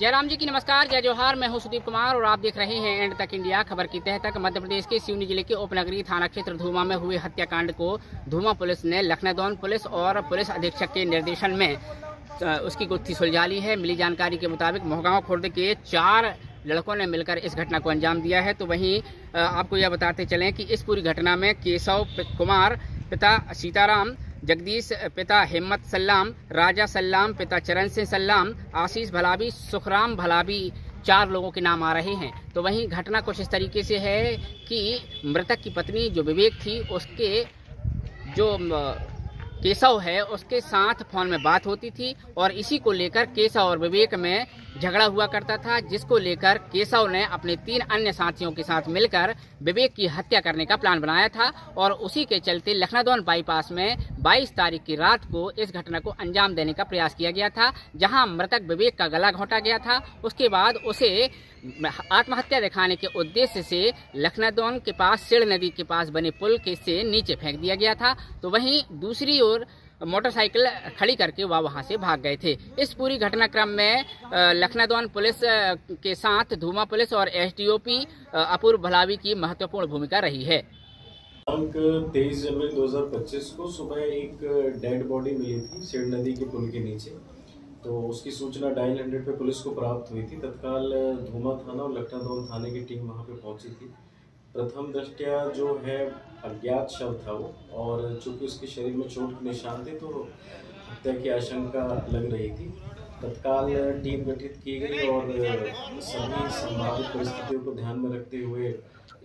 जयराम जी की नमस्कार, जय जोहार। मैं हूं सुदीप कुमार और आप देख रहे हैं एंड तक इंडिया। खबर की तह तक मध्य प्रदेश के सिवनी जिले के उपनगरी थाना क्षेत्र धूमा में हुए हत्याकांड को धूमा पुलिस ने लखनदौन पुलिस और पुलिस अधीक्षक के निर्देशन में उसकी गुत्थी सुलझा ली है। मिली जानकारी के मुताबिक मोहगांव खुर्द के 4 लड़कों ने मिलकर इस घटना को अंजाम दिया है। तो वहीं आपको यह बताते चलें कि इस पूरी घटना में केशव कुमार पिता सीताराम, जगदीश पिता हिम्मत सल्लाम, राजा सल्लाम पिता चरण सिंह सल्लाम, आशीष भलावी, सुखराम भलावी 4 लोगों के नाम आ रहे हैं। तो वहीं घटना कुछ इस तरीके से है कि मृतक की पत्नी जो विवेक थी, उसके जो केशव है उसके साथ फोन में बात होती थी और इसी को लेकर केशव और विवेक में झगड़ा हुआ करता था, जिसको लेकर केशव ने अपने 3 अन्य साथियों के साथ मिलकर विवेक की हत्या करने का प्लान बनाया था और उसी के चलते लखनदौन बाईपास में 22 तारीख की रात को इस घटना को अंजाम देने का प्रयास किया गया था, जहां मृतक विवेक का गला घोंटा गया था। उसके बाद उसे आत्महत्या दिखाने के उद्देश्य से लखनदौन के पास सिड़ नदी के पास बने पुल के से नीचे फेंक दिया गया था। तो वहीं दूसरी ओर मोटरसाइकिल खड़ी करके वह वहां से भाग गए थे। इस पूरी घटनाक्रम में लखनदौन पुलिस के साथ धूमा पुलिस और एसडीओपी अपूर्व भलावी की महत्वपूर्ण भूमिका रही है। 23 जनवरी 2025 को सुबह एक डेड बॉडी मिली थी सिड़ नदी के पुल के नीचे। तो उसकी सूचना डायल 100 पे पुलिस को प्राप्त हुई थी। तत्काल धूमा थाना और लखनदौन थाने की टीम वहां पे पहुंची थी। प्रथम दृष्टया जो है अज्ञात शव था वो, और चूंकि उसके शरीर में चोट के निशान थे तो हत्या की आशंका लग रही थी। तत्काल टीम गठित की गई और सभी संभावित परिस्थितियों को ध्यान में रखते हुए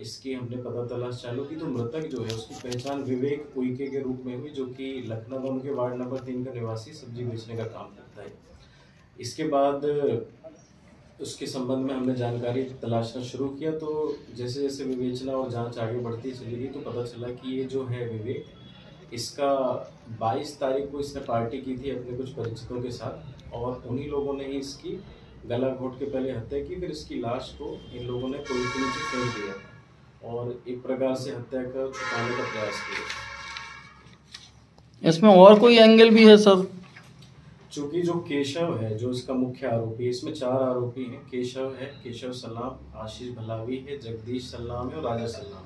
इसकी हमने पता तलाश चालू की। तो मृतक जो है उसकी पहचान विवेक उइके के रूप में हुई, जो कि लखनदौन के वार्ड नंबर 3 का निवासी सब्जी बेचने का काम करता है। इसके बाद उसके संबंध में हमने जानकारी तलाशना शुरू किया। तो जैसे जैसे विवेचना और जांच आगे बढ़ती चली गई तो पता चला कि ये जो है विवेक, इसका 22 तारीख को इसने पार्टी की थी अपने कुछ परिचितों के साथ और उन्हीं लोगों ने ही इसकी गला घोंट के पहले हत्या की। फिर इसकी लाश को इन लोगों ने पुल के नीचे फेंक दिया और एक प्रकार से हत्या का छुपाने का प्रयास किया। इसमें और कोई एंगल भी है सर? चूंकि जो केशव है जो इसका मुख्य आरोपी है, इसमें 4 आरोपी हैं। केशव है, केशव सल्लाम, आशीष भलावी है, जगदीश सल्लाम है और राजा सल्लाम।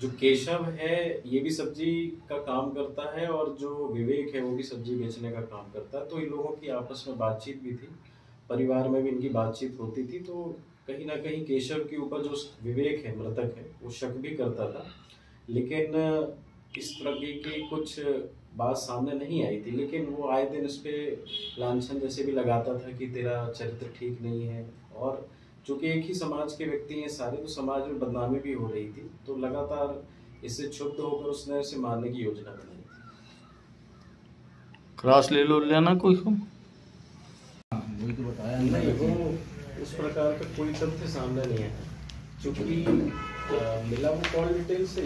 जो केशव है ये भी सब्जी का काम करता है और जो विवेक है वो भी सब्जी बेचने का काम करता है। तो इन लोगों की आपस में बातचीत भी थी, परिवार में भी इनकी बातचीत होती थी। तो कहीं ना कहीं केशव के ऊपर जो विवेक है, मृतक है, वो शक भी करता था, लेकिन इस तरह की कुछ बात सामने नहीं आई थी। लेकिन वो आए दिन उस पर लांछन जैसे भी लगाता था कि तेरा चरित्र ठीक नहीं है, और चूंकि एक ही समाज के व्यक्ति हैं सारे, तो समाज में बदनामी भी हो रही थी। तो लगातार इससे क्षुब्ध होकर उसने उसे मारने की योजना बनाई थी। क्रॉस ले लो लेना कोई को? वही तो बताया नहीं, वो उस प्रकार का कोई तथ्य सामने नहीं है। चूंकि मिला वो कॉल डिटेल से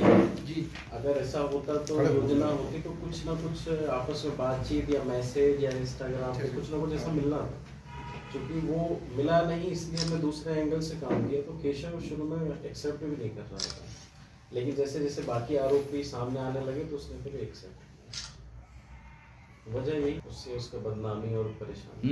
जी, अगर ऐसा होता तो योजना होती तो कुछ ना कुछ आपस में बातचीत या मैसेज या इंस्टाग्राम पे कुछ ना कुछ ऐसा मिलना था। चूंकि वो मिला नहीं, इसलिए हमने दूसरे एंगल से काम किया। तो केशव शुरू में एक्सेप्ट भी नहीं कर रहा था, लेकिन जैसे जैसे बाकी आरोपी सामने आने लगे तो उसने फिर एक्सेप्ट किया। वजह यही, उससे उसका बदनामी और परेशानी।